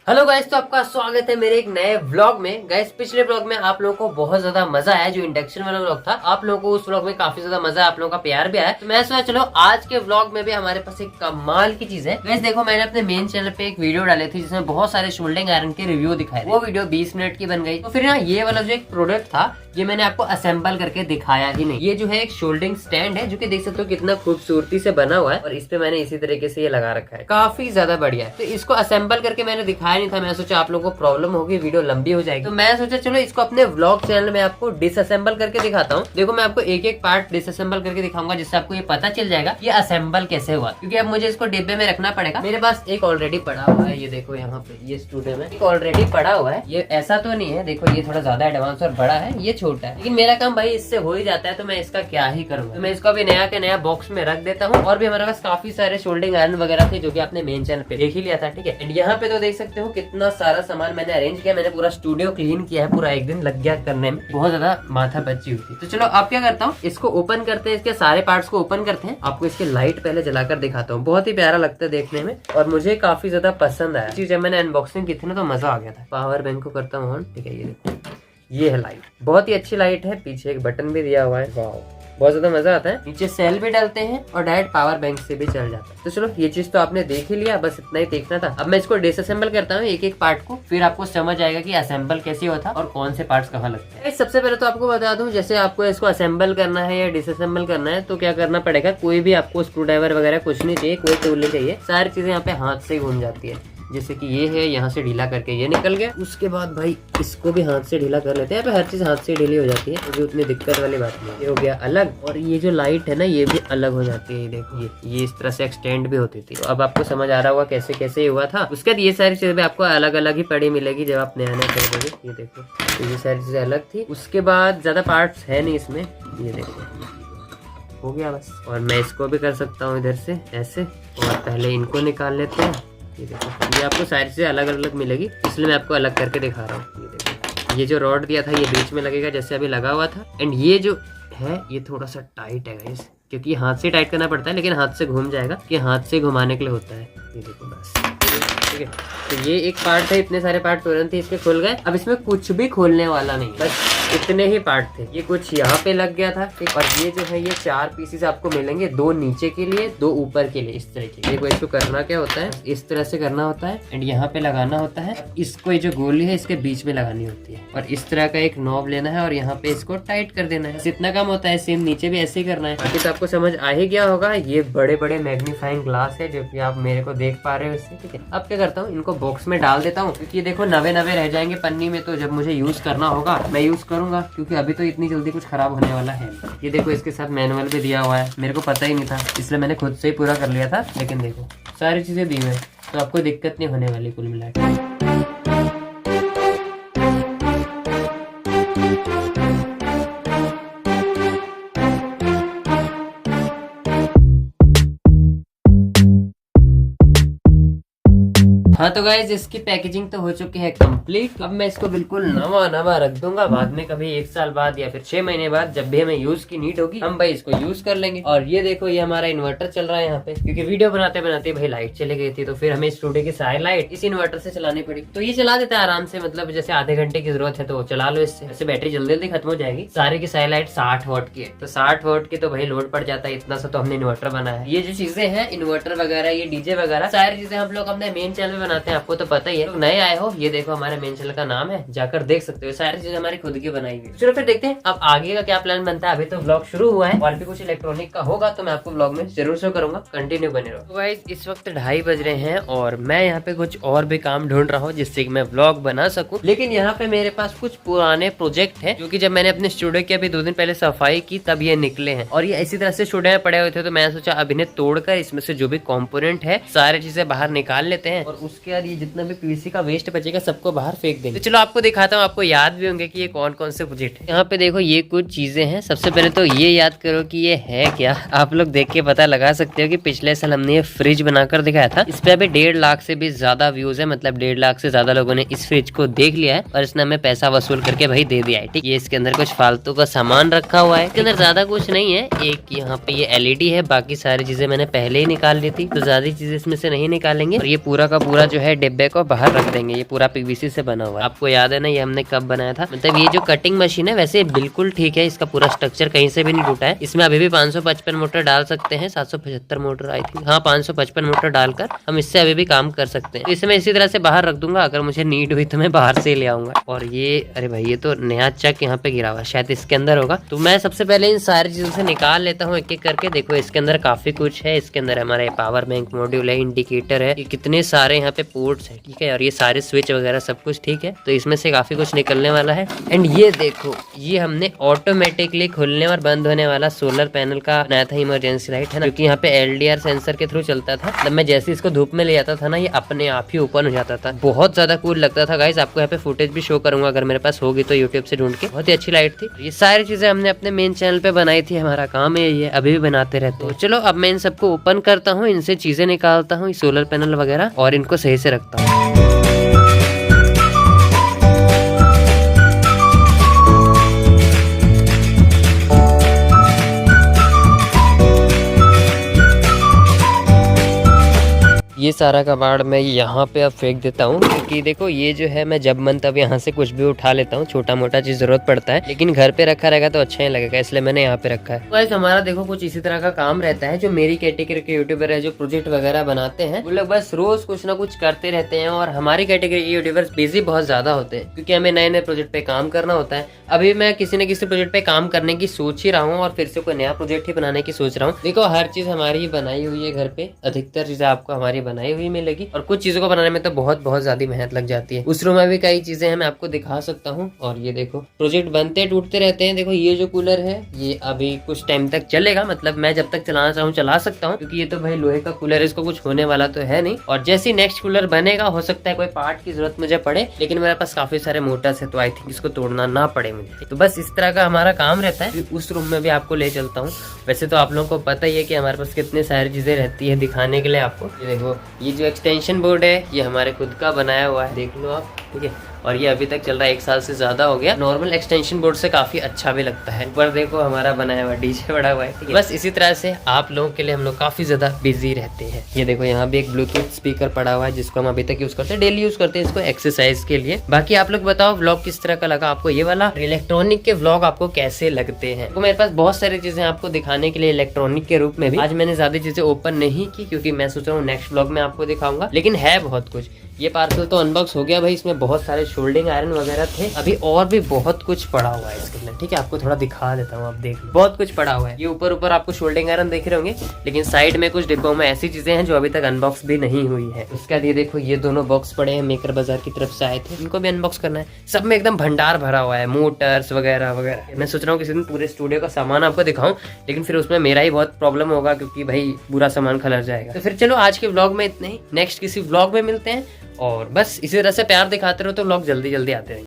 Hello guys, तो आपका स्वागत है मेरे एक नए व्लॉग में। गाइस, पिछले व्लॉग में आप लोगों को बहुत ज्यादा मजा आया, जो इंडक्शन वाला व्लॉग था। आप लोगों को उस व्लॉग में काफी ज्यादा मजा आया, आप लोगों का प्यार भी आया। तो मैं सोचा चलो आज के व्लॉग में भी हमारे पास एक कमाल की चीज है। गाइस देखो, मैंने अपने मेन चैनल पे एक वीडियो डाली थी जिसमें बहुत सारे शोल्डिंग आयरन के रिव्यू दिखाए। वो वीडियो 20 मिनट की बन गई। तो फिर ना ये वाला जो एक प्रोडक्ट था, ये मैंने आपको असेंबल करके दिखाया ही नहीं। ये जो है एक शोल्डिंग स्टैंड है, जो कि देख सकते हो कितना खूबसूरती से बना हुआ है, और इस पे मैंने इसी तरीके से ये लगा रखा है। काफी ज्यादा बढ़िया है। तो इसको असेंबल करके मैंने दिखाया नहीं था। मैं सोचा आप लोगों को प्रॉब्लम होगी, वीडियो लंबी हो जाएगी। तो मैं सोचा चलो इसको अपने व्लॉग चैनल में आपको डिसअसेंबल करके दिखाता हूँ। देखो, मैं आपको एक एक पार्ट डिसअसेंबल करके दिखाऊंगा, जिससे आपको ये पता चल जाएगा ये असेंबल कैसे हुआ। क्योंकि अब मुझे इसको डिब्बे में रखना पड़ेगा। मेरे पास एक ऑलरेडी पड़ा हुआ है, ये देखो यहाँ पे ये स्टूडियो में एक ऑलरेडी पड़ा हुआ है। ये ऐसा तो नहीं है, देखो ये थोड़ा ज्यादा एडवांस और बड़ा है, ये छोटा है, लेकिन मेरा भाई इससे हो ही जाता है। तो मैं इसका क्या ही करूंगा, तो मैं इसको अभी नया के नया बॉक्स में रख देता हूँ। और भी हमारे पास काफी सारे शोल्डिंग आयरन वगैरह थे, जो कि आपने मेन चैनल पे देख ही लिया था। ठीक है, एंड यहाँ पे तो देख सकते हो कितना सारा सामान मैंने अरेंज किया। मैंने पूरा स्टूडियो क्लीन किया है, पूरा एक दिन लग गया करने में, बहुत ज्यादा माथा बच्ची हुई थी। तो चलो अब क्या करता हूँ, इसको ओपन करते हैं, इसके सारे पार्ट्स को ओपन करते हैं। आपको इसकी लाइट पहले जलाकर दिखाता हूँ। बहुत ही प्यारा लगता है देखने में, और मुझे काफी ज्यादा पसंद आया चीज। जब मैंने अनबॉक्सिंग की थी ना, तो मजा आ गया था। पावर बैंक को करता हूँ ऑन। ठीक है, ये देखो, ये है लाइट, बहुत ही अच्छी लाइट है। पीछे एक बटन भी दिया हुआ है, वाह बहुत ज्यादा मजा आता है। नीचे सेल भी डालते हैं और डायरेक्ट पावर बैंक से भी चल जाता है। तो चलो ये चीज तो आपने देख ही लिया, बस इतना ही देखना था। अब मैं इसको डिसअसेंबल करता हूँ एक एक पार्ट को, फिर आपको समझ आएगा कि असेंबल कैसे होता है और कौन से पार्ट्स कहाँ लगते हैं। सबसे पहले तो आपको बता दूं, जैसे आपको इसको असेंबल करना है या डिसअसेंबल करना है, तो क्या करना पड़ेगा, कोई भी आपको स्क्रू ड्राइवर वगैरह कुछ नहीं चाहिए, कोई टूल नहीं चाहिए। सारी चीजें यहाँ पे हाथ से ही घूम जाती है। जैसे कि ये है, यहाँ से ढीला करके ये निकल गया। उसके बाद भाई इसको भी हाथ से ढीला कर लेते हैं। यहाँ पे हर चीज हाथ से ढीली हो जाती है, तो उतनी दिक्कत वाली बात नहीं। ये हो गया अलग, और ये जो लाइट है ना, ये भी अलग हो जाती है। देखो ये इस तरह से एक्सटेंड भी होती थी। तो अब आपको समझ आ रहा होगा कैसे कैसे हुआ था। उसके बाद ये सारी चीजें भी आपको अलग अलग ही पड़ी मिलेगी जब आप नया नया खरीदोगे। ये देखो, तो ये सारी चीजें अलग थी। उसके बाद ज्यादा पार्ट्स है नहीं इसमें, ये देखो हो गया बस। और मैं इसको भी कर सकता हूँ इधर से ऐसे, और पहले इनको निकाल लेते हैं। ये देखो, ये आपको सारी चीजें अलग अलग मिलेगी, इसलिए मैं आपको अलग करके दिखा रहा हूँ। ये देखो, ये जो रॉड दिया था ये बीच में लगेगा, जैसे अभी लगा हुआ था। एंड ये जो है ये थोड़ा सा टाइट है गाइस, क्योंकि हाथ से टाइट करना पड़ता है, लेकिन हाथ से घूम जाएगा, कि हाथ से घुमाने के लिए होता है। ये देखो बस, ठीक है। तो ये एक पार्ट है, इतने सारे पार्ट तुरंत ही इसके खुल गए। अब इसमें कुछ भी खोलने वाला नहीं, बस इतने ही पार्ट थे। ये कुछ यहाँ पे लग गया था, ठीक। और ये जो है ये 4 पीसेस आपको मिलेंगे, 2 नीचे के लिए, 2 ऊपर के लिए, इस तरह के। देखो इसको करना क्या होता है, इस तरह से करना होता है, एंड यहाँ पे लगाना होता है। इसको ये जो गोली है इसके बीच में लगानी होती है, और इस तरह का एक नॉब लेना है, और यहाँ पे इसको टाइट कर देना है। इतना काम होता है। सेम नीचे भी ऐसे ही करना है। बाकी तो आपको समझ आ ही गया होगा। ये बड़े बड़े मैग्नीफाइंग ग्लास है, जो कि आप मेरे को देख पा रहे हो इससे, ठीक है। अब क्या करता हूँ, इनको बॉक्स में डाल देता हूँ, क्योंकि देखो नवे नवे रह जाएंगे पन्नी में, तो जब मुझे यूज करना होगा मैं यूज करूंगा, क्योंकि अभी तो इतनी जल्दी कुछ खराब होने वाला है। ये देखो, इसके साथ मैनुअल भी दिया हुआ है, मेरे को पता ही नहीं था, इसलिए मैंने खुद से ही पूरा कर लिया था। लेकिन देखो सारी चीजें दी हुई है, तो आपको दिक्कत नहीं होने वाली कुल मिलाकर। हाँ तो गाइज, इसकी पैकेजिंग तो हो चुकी है कंप्लीट। अब मैं इसको बिल्कुल नवा नवा रख दूंगा। बाद में कभी 1 साल बाद या फिर 6 महीने बाद, जब भी हमें यूज की नीड होगी, हम भाई इसको यूज कर लेंगे। और ये देखो, ये हमारा इन्वर्टर चल रहा है यहाँ पे, क्योंकि वीडियो बनाते बनाते भाई लाइट चली गई थी, तो फिर हमें स्टूडियो की सारी लाइट इस इन्वर्टर से चलानी पड़ी। तो ये चला देता है आराम से, मतलब जैसे आधे घंटे की जरूरत है तो चला लो इससे। वैसे बैटरी जल्दी जल्दी खत्म हो जाएगी। सारी की सारी लाइट 60 वॉट की है, तो 60 वॉट की तो भाई लोड पड़ जाता है। इतना सा तो हमने इन्वर्टर बनाया है। ये जो चीजें हैं, इन्वर्टर वगैरह, ये डीजे वगैरह, सारी चीजें हम लोग अपने मेन चैनल में बनाते हैं। आपको तो पता ही है, नए आए हो, ये देखो हमारे मेन चैनल का नाम है, जाकर देख सकते हो। सारी चीजें हमारी खुद की बनाई हुई। चलो फिर देखते हैं अब आगे का क्या प्लान बनता है। अभी तो व्लॉग शुरू हुआ है, और भी कुछ इलेक्ट्रॉनिक का होगा तो मैं आपको व्लॉग में जरूर शो करूंगा। कंटिन्यू बने रहो। तो गाइस, इस वक्त 2:30 बज रहे हैं, और मैं यहाँ पे कुछ और भी काम ढूंढ रहा हूँ, जिससे कि मैं व्लॉग बना सकूं। लेकिन यहाँ पे मेरे पास कुछ पुराने प्रोजेक्ट है, जो कि जब मैंने अपने स्टूडियो की अभी 2 दिन पहले सफाई की, तब ये निकले हैं। और ये इसी तरह से स्टूडियो में पड़े हुए थे, तो मैं सोचा अब इन्हें तोड़कर इसमें से जो भी कॉम्पोनेंट है, सारी चीजें बाहर निकाल लेते हैं, और उसके बाद ये जितना भी पीवीसी का वेस्ट बचेगा सबको बाहर फेंक देंगे। तो चलो आपको दिखाता हूँ, आपको याद भी होंगे कि ये कौन कौन से प्रोजेक्ट है। यहाँ पे देखो, ये कुछ चीजें हैं। सबसे पहले तो ये याद करो कि ये है क्या। आप लोग देख के पता लगा सकते हो कि पिछले साल हमने ये फ्रिज बनाकर दिखाया था। इस पे अभी 1.5 लाख से भी ज्यादा व्यूज है, मतलब 1.5 लाख से ज्यादा लोगों ने इस फ्रिज को देख लिया है, और इसने हमें पैसा वसूल करके भाई दे दिया है, ठीक। ये इसके अंदर कुछ फालतू का सामान रखा हुआ है, इसके अंदर ज्यादा कुछ नहीं है। एक यहाँ पे ये LED है, बाकी सारी चीजें मैंने पहले ही निकाल ली थी, तो ज्यादा चीजें इसमें से नहीं निकालेंगे। और ये पूरा का पूरा जो है डिब्बे को बाहर रख देंगे। ये पूरा पीवीसी से बना हुआ है, आपको याद है ना ये हमने कब बनाया था। मतलब ये जो कटिंग मशीन है वैसे बिल्कुल ठीक है, इसका पूरा स्ट्रक्चर कहीं से भी नहीं टूटा है। इसमें अभी भी 555 मोटर डाल सकते हैं, 775 मोटर आई थिंक, हाँ 555 मोटर डालकर हम इससे अभी भी काम कर सकते हैं। इसे मैं इसी तरह से बाहर रख दूंगा, अगर मुझे नीड हुई तो मैं बाहर से ले आऊंगा। और ये अरे भाई ये तो नया चक यहाँ पे गिरा हुआ, शायद इसके अंदर होगा। तो मैं सबसे पहले इन सारी चीजों से निकाल लेता हूँ एक एक करके। देखो इसके अंदर काफी कुछ है, इसके अंदर हमारा पावर बैंक मॉड्यूल है, इंडिकेटर है, ये कितने सारे यहाँ पे पोर्ट्स है, ठीक है, और ये सारे स्विच वगैरह सब कुछ ठीक है। तो इसमें से काफी कुछ निकलने वाला है। एंड ये देखो ये हमने ऑटोमेटिकली खुलने और बंद होने वाला सोलर पैनल का बनाया था, इमरजेंसी लाइट है ना, क्योंकि यहाँ पे LDR सेंसर के थ्रू चलता था। मतलब मैं जैसे इसको धूप में ले जाता था ना ये अपने आप ही ओपन हो जाता था, बहुत ज्यादा कूल लगता था गाइस। आपको यहाँ पे फुटेज भी शो करूंगा अगर मेरे पास होगी तो यूट्यूब से ढूंढ के। बहुत ही अच्छी लाइट थी। ये सारी चीजें हमने अपने मेन चैनल पे बनाई थी, हमारा काम है ये, अभी भी बनाते रहते हैं। तो चलो अब मैं इन सबको ओपन करता हूँ, इनसे चीजें निकालता हूँ, सोलर पैनल वगैरह, और इनको सही से रखता हूँ। ये सारा कबाड़ मैं यहाँ पे अब फेंक देता हूँ, क्योंकि देखो ये जो है मैं जब मन तब यहाँ से कुछ भी उठा लेता हूँ, छोटा मोटा चीज जरूरत पड़ता है, लेकिन घर पे रखा रहेगा तो अच्छा ही लगेगा, इसलिए मैंने यहाँ पे रखा है। गाइस हमारा देखो कुछ इसी तरह का काम रहता है। जो मेरी कैटेगरी के यूट्यूबर है जो प्रोजेक्ट वगैरह बनाते हैं वो लोग बस रोज कुछ ना कुछ करते रहते हैं, और हमारी कैटेगरी के यूट्यूबर्स बिजी बहुत ज्यादा होते हैं, क्योंकि हमें नए नए प्रोजेक्ट पे काम करना होता है। अभी मैं किसी न किसी प्रोजेक्ट पे काम करने की सोच ही रहा हूँ, और फिर से कोई नया प्रोजेक्ट ही बनाने की सोच रहा हूँ। देखो हर चीज हमारी ही बनाई हुई है घर पे, अधिकतर चीजें आपको हमारी बनाई हुई मिलेगी, और कुछ चीजों को बनाने में तो बहुत ज्यादा मेहनत लग जाती है। उस रूम में भी कई चीजें हैं, मैं आपको दिखा सकता हूँ। और ये देखो प्रोजेक्ट बनते टूटते रहते हैं। देखो ये जो कूलर है ये अभी कुछ टाइम तक चलेगा, मतलब मैं जब तक चलाना चाहूँ चला सकता हूँ, क्योंकि ये तो भाई लोहे का कूलर है, इसको कुछ होने वाला तो है नहीं। और जैसे नेक्स्ट कूलर बनेगा हो सकता है कोई पार्ट की जरूरत मुझे पड़े, लेकिन मेरे पास काफी सारे मोटर्स है, तो आई थिंक इसको तोड़ना ना पड़े मुझे। तो बस इस तरह का हमारा काम रहता है। उस रूम में भी आपको ले चलता हूँ। वैसे तो आप लोगों को पता ही है कि हमारे पास कितने सारी चीजें रहती है दिखाने के लिए आपको। ये देखो ये जो एक्सटेंशन बोर्ड है ये हमारे खुद का बनाया हुआ है, देख लो आप, ठीक है, और ये अभी तक चल रहा है, 1 साल से ज्यादा हो गया। नॉर्मल एक्सटेंशन बोर्ड से काफी अच्छा भी लगता है। ऊपर देखो हमारा बनाया हुआ डीजे बड़ा हुआ है, ठीक है। बस इसी तरह से आप लोगों के लिए हम लोग काफी ज्यादा बिजी रहते हैं। ये देखो यहाँ भी एक ब्लूटूथ स्पीकर पड़ा हुआ है, जिसको हम अभी तक यूज करते हैं, डेली यूज करते हैं इसको एक्सरसाइज के लिए। बाकी आप लोग बताओ व्लॉग किस तरह का लगा आपको, ये वाला इलेक्ट्रॉनिक के व्लॉग आपको कैसे लगते हैं। तो मेरे पास बहुत सारी चीजें आपको दिखाने के लिए इलेक्ट्रॉनिक के रूप में भी। आज मैंने ज्यादा चीजें ओपन नहीं की, क्योंकि मैं सोच रहा हूँ नेक्स्ट व्लॉग में आपको दिखाऊंगा, लेकिन है बहुत कुछ। ये पार्सल तो अनबॉक्स हो गया भाई, इसमें बहुत सारे शोल्डिंग आयरन वगैरह थे, अभी और भी बहुत कुछ पड़ा हुआ है इसके अंदर, ठीक है। आपको थोड़ा दिखा देता हूँ, आप देख लो बहुत कुछ पड़ा हुआ है। ये ऊपर आपको शोल्डिंग आयरन देख रहे होंगे, लेकिन साइड में कुछ डिब्बों में ऐसी चीजें हैं जो अभी तक अनबॉक्स भी नहीं हुई है। उसके बाद ये देखो ये दोनों बॉक्स पड़े हैं, मेकर बाजार की तरफ से आए थे, इनको भी अनबॉक्स करना है। सब में एकदम भंडार भरा हुआ है, मोटर्स वगैरह वगैरह। मैं सोच रहा हूँ किसी दिन पूरे स्टूडियो का सामान आपको दिखाऊं, लेकिन फिर उसमें मेरा ही बहुत प्रॉब्लम होगा, क्योंकि भाई पूरा सामान खलर जाएगा। तो फिर चलो आज के व्लॉग में इतने ही, नेक्स्ट किसी व्लॉग में मिलते हैं। और बस इसी तरह से प्यार दिखाते रहो तो व्लॉग जल्दी आते रहेंगे।